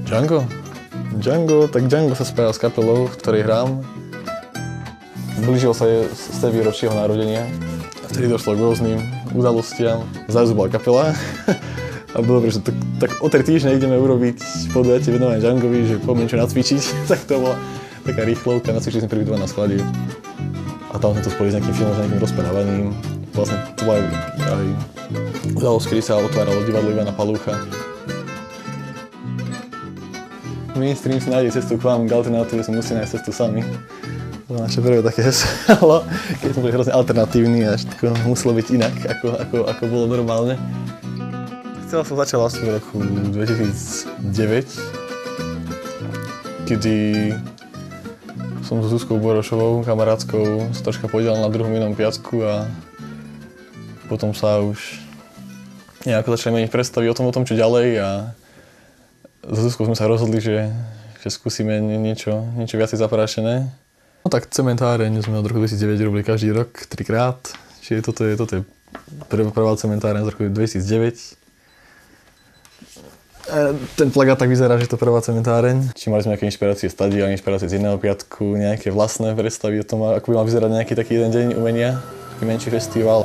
Django? Tak Django sa spájal s kapelou, v ktorej hrám. Blížilo sa z tej výročie jeho narodenia. Vtedy došlo k rôznym udalostiam. Zrazu bola kapela. A bolo dobre, že tak o 3 týždne ideme urobiť podujatie venované Djangovi, že poďme niečo nacvičiť. Tak to bola taká rýchlovka, nacvičili sme prvý 2 na sklade. A tam sme to spojili s nejakým filmom, s nejakým rozprávaním. Vlastne to bola aj udalosť, kedy sa otváralo divadlo Ivana Palúcha. Mainstream si nájde cestu k vám, k alternatíve si musí nájsť cestu sami. To bolo naše prvé také heslo, keď sme boli hrozne alternatívni a všetko muselo byť inak, ako bolo normálne. Chcel som začal vlastne v roku 2009, kedy som so Zuzkou Borošovou, kamarátskou, sa troška podielal na druhom inom piacku a potom sa už nejako začali meniť predstavy o tom, čo ďalej a so Zuzkou sme sa rozhodli, že skúsime niečo viacej zaprášené. No tak cementáreň sme od roku 2009 robili každý rok 3-krát, čiže toto je prvá cementáreň z roku 2009. Ten plagát tak vyzerá, že to prvá cementáreň. Či mali sme nejaké inšpirácie stadia, inšpirácie z iného piatku, nejaké vlastné predstavy o tom, ako by mal vyzerať nejaký taký jeden deň umenia, taký menší festival.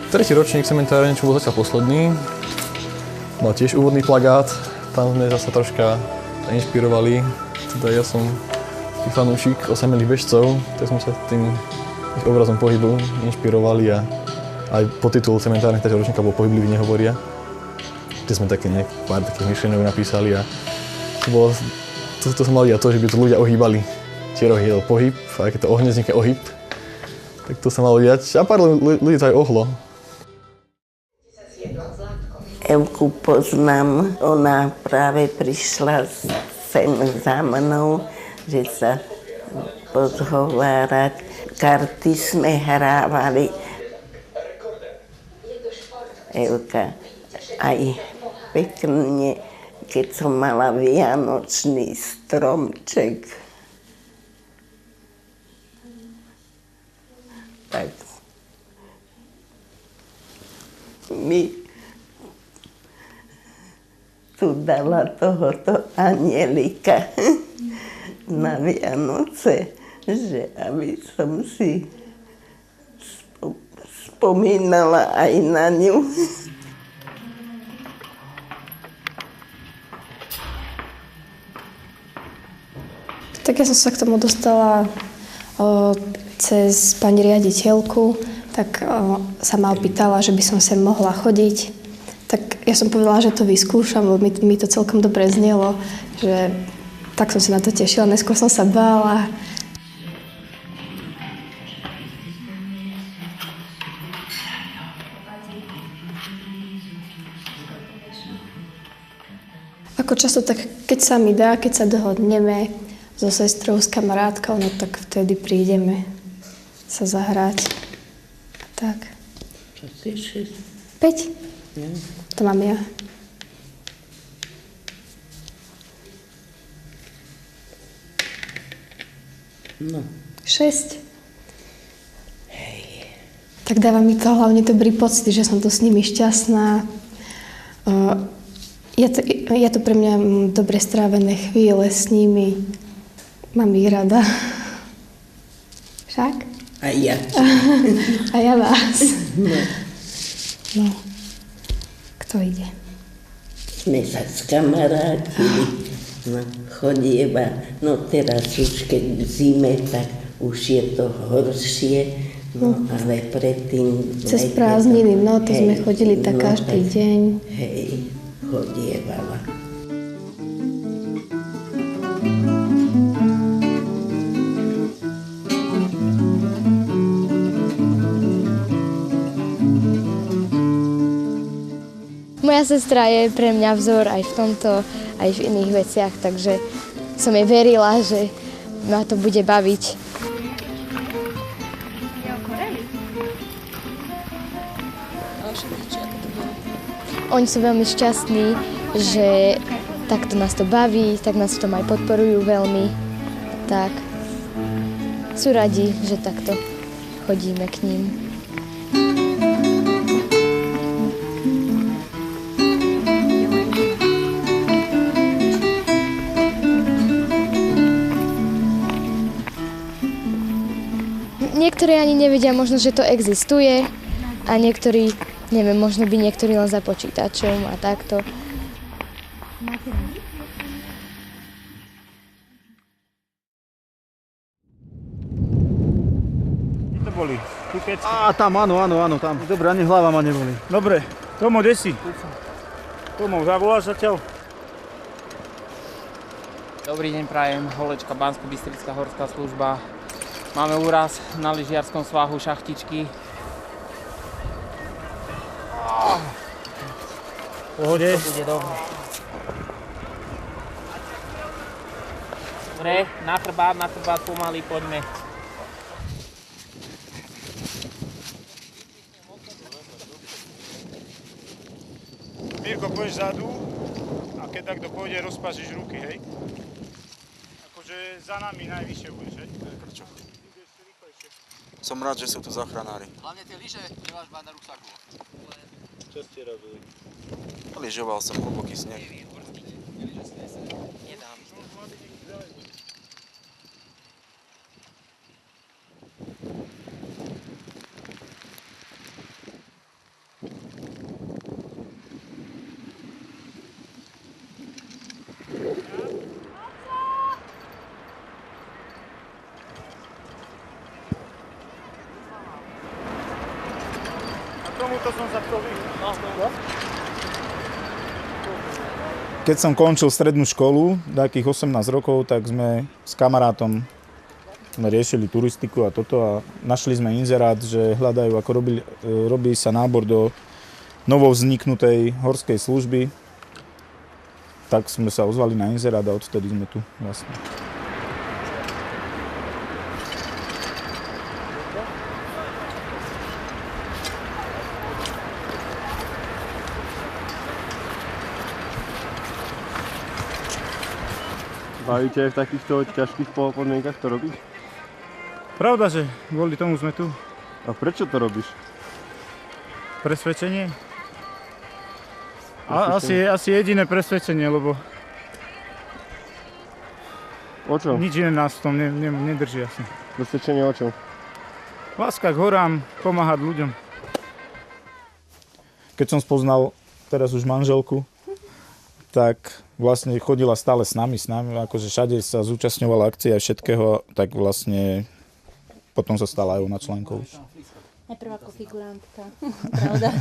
Tretí ročník cementáreň, čo bol zatiaľ posledný, mal tiež úvodný plagát, tam sme zase troška inšpirovali, teda ja som taký fanúšik osamelých bežcov, tak sme sa tým ich obrazom pohybu inšpirovali a aj podtitul cementáreň tretieho ročníka bol Pohybliví nehovoria, kde sme také pár takých myšlienok napísali a to sa malo diať to, že by to ľudia ohýbali. Tie rohy je pohyb, a keď to ohne vznikne ohyb, tak to sa malo diať a pár ľudí to aj ohlo. Evku poznám, ona práve prišla sem za mnou, že sa pozhovárať. Karty sme hrávali. Evka aj pekne, keď som mala vianočný stromček. Tak mi tu dala tohoto anielika na Vianoce, že aby som si spomínala aj na ňu. Tak ja som sa k tomu dostala cez pani riaditeľku, tak sa ma opýtala, že by som sem mohla chodiť. Tak ja som povedala, že to vyskúšam, lebo mi to celkom dobre znelo, že tak som sa na to tešila, neskôr som sa bála. Ako často, tak keď sa mi dá, keď sa dohodneme so sestrou, s kamarátkou, no tak vtedy prídeme sa zahrať. Tak. Čo si 5? To mám ja. No. 6. Hej. Tak dáva mi to hlavne dobrý pocit, že som tu s nimi šťastná. Je to pre mňa dobre strávené chvíle s nimi. Mám ich rada. Však? A ja. A ja vás. No. Kto ide? Sme sa skamarátili, no, chodieva, no teraz už keď v zime, tak už je to horšie, no ale predtým... Cez prázdniny, no to sme chodili tak každý deň. Hej, chodievala. Moja sestra je pre mňa vzor aj v tomto, aj v iných veciach, takže som jej verila, že ma to bude baviť. Oni sú veľmi šťastní, že takto nás to baví, tak nás v tom aj podporujú veľmi. Tak sú radi, že takto chodíme k ním. Niektorí ani nevedia možno, že to existuje a niektorí, neviem, možno by niektorí len za počítačom a takto. Kde to boli? Kupecky? Tam, áno, tam. Dobre, ani hlava ma neboli. Dobre, Tomo, kde si? Tomo, zavoláš zatiaľ? Dobrý deň, prajem. Holečka, Banskobystrická horská služba. Máme úraz na lyžiarskom svahu šachtičky. Pohode. To bude dobré. Dobre, na chrbát pomaly, poďme. Mirko, pôjdeš vzadu a keď takto pôjde, rozpážiš ruky, hej? Akože za nami najvyššie budeš, hej? Prečo? Som rád, že sú tu záchranári. Hlavne tie lyže nemáš mať na ruksaku. Čo ste robili? Lyžoval som hlboký sneh. Tomuto som sa chcel vyhnúť. Keď som končil strednú školu, takých 18 rokov, tak sme s kamarátom riešili turistiku a toto a našli sme inzerát, že hľadajú, ako robí sa nábor do novovzniknutej horskej služby. Tak sme sa ozvali na inzerát a odtedy sme tu vlastne. Baví ťa v takýchto ťažkých podmienkach to robiť? Pravda, že kvôli tomu sme tu. A prečo to robíš? Presvedčenie? Asi jediné presvedčenie, lebo O čom? nič iné nás v tom nedrží asi. Presvedčenie o čom? Láska k horám, pomáhať ľuďom. Keď som spoznal teraz už manželku, tak vlastne chodila stále s nami, akože všade sa zúčastňovala akcie a všetkého, tak vlastne potom sa stala aj ona členkou. Najprv ako figurantka, pravda.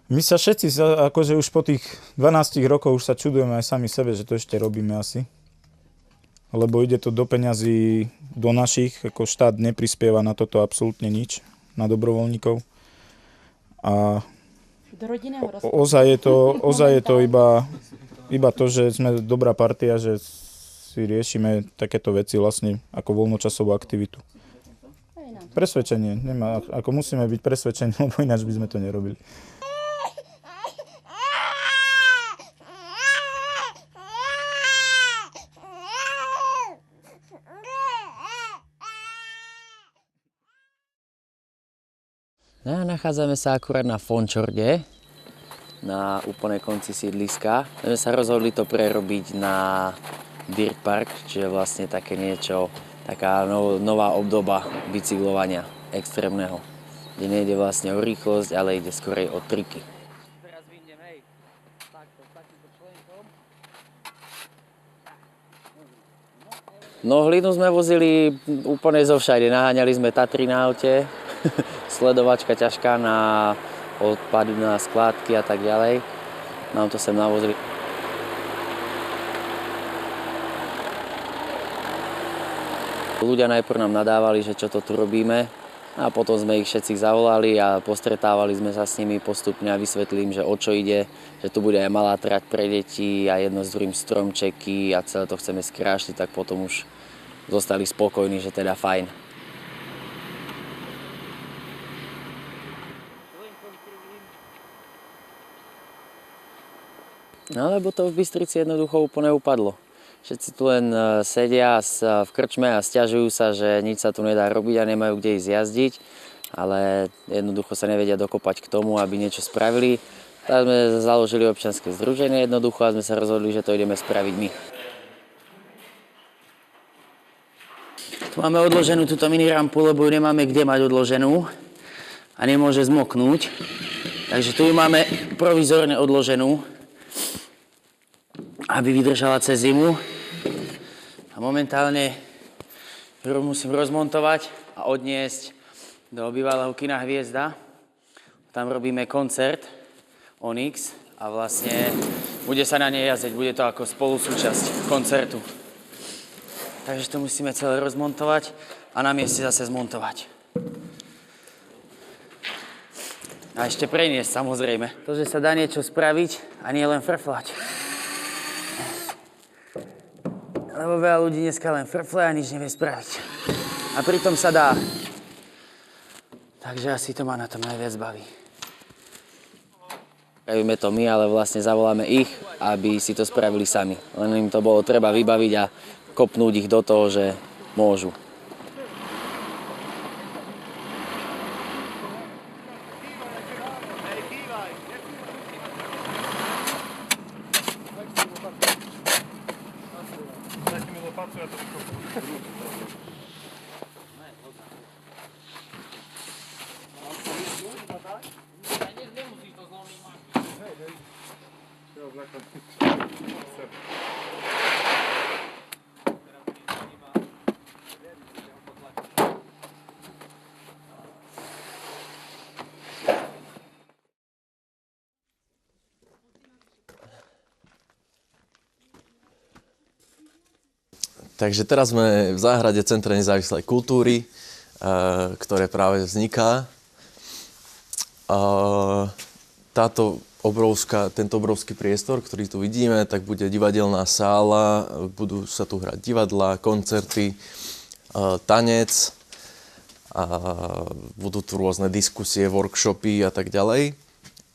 My sa všetci, akože už po tých 12 rokoch už sa čudujeme aj sami sebe, že to ešte robíme asi. Lebo ide to do peňazí do našich, ako štát neprispieva na toto absolútne nič, na dobrovoľníkov. A Do rodinného rozpočtu. ozaj je to iba to, že sme dobrá partia, že si riešime takéto veci vlastne ako voľnočasovú aktivitu. Presvedčenie, ako musíme byť presvedčení, lebo ináč by sme to nerobili. No, nachádzame sa akurát na Fončorde, na úplnej konci sídliska. My sme sa rozhodli to prerobiť na Dirt Park, čiže vlastne také niečo, taká nová obdoba bicyklovania extrémneho, kde nejde vlastne o rýchlosť, ale ide skorej o triky. No, hlinu sme vozili úplne zo všade. Naháňali sme Tatry na aute, sledovačka ťažká na odpady na skládky a tak ďalej. Nám to sem navozili. Ľudia najprv nám nadávali, že čo to tu robíme, A potom sme ich všetci zavolali a postretávali sme sa s nimi postupne a vysvetlím, že o čo ide, že tu bude aj malá trať pre deti a jedno s druhým stromčeky a celé to chceme skrášliť, tak potom už zostali spokojní, že teda fajn. No lebo to v Bystrici jednoducho úplne upadlo. Všetci tu len sedia v krčme a sťažujú sa, že nič sa tu nedá robiť a nemajú kde ísť jazdiť, ale jednoducho sa nevedia dokopať k tomu, aby niečo spravili. Tak sme založili občianske združenie jednoducho a sme sa rozhodli, že to ideme spraviť my. Tu máme odloženú túto mini rampu, lebo ju nemáme kde mať odloženú a nemôže zmoknúť. Takže tu ju máme provizorne odloženú, aby vydržala cez zimu. A momentálne ju musím rozmontovať a odniesť do bývalého kina Hviezda. Tam robíme koncert Onyx a vlastne bude sa na nej jazdiť, bude to ako spolusúčasť koncertu. Takže to musíme celé rozmontovať a na mieste zase zmontovať. A ešte preniesť, samozrejme. To, že sa dá niečo spraviť a nie len frflať. Lebo veľa ľudí dneska len frfle a nič nevie spraviť. A pritom sa dá. Takže asi to ma na tom najviac baví. Spravíme to my, ale vlastne zavoláme ich, aby si to spravili sami. Len im to bolo treba vybaviť a kopnúť ich do toho, že môžu. Takže teraz sme v záhrade Centra nezávislej kultúry, ktoré práve vzniká. Tento obrovský priestor, ktorý tu vidíme, tak bude divadelná sála, budú sa tu hrať divadlá, koncerty, tanec, budú tu rôzne diskusie, workshopy a tak ďalej.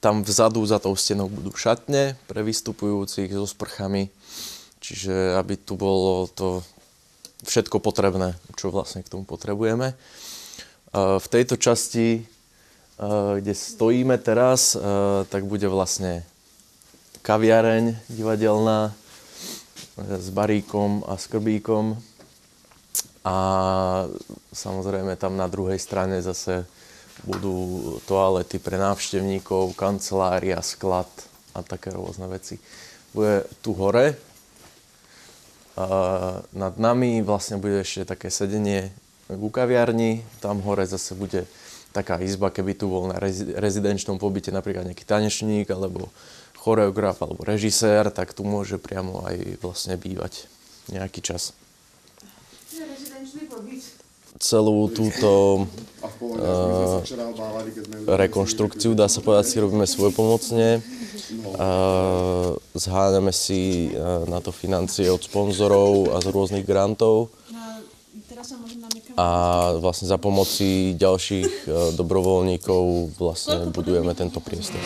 Tam vzadu za tou stenou budú šatne pre vystupujúcich so sprchami. Čiže aby tu bolo to všetko potrebné, čo vlastne k tomu potrebujeme. V tejto časti, kde stojíme teraz, tak bude vlastne kaviareň divadelná s baríkom a skrbíkom. A samozrejme tam na druhej strane zase budú toalety pre návštevníkov, kancelária, sklad a také rôzne veci. Bude tu hore. Nad nami vlastne bude ešte také sedenie v kaviarni. Tam hore zase bude taká izba, keby tu bol na rezidenčnom pobyte napríklad nejaký tanečník alebo choreograf alebo režisér, tak tu môže priamo aj vlastne bývať nejaký čas. Celú túto rekonštrukciu, dá sa povedať, si robíme svojpomocne. Zháňame si na to financie od sponzorov a z rôznych grantov. A vlastne za pomoci ďalších dobrovoľníkov vlastne budujeme tento priestor.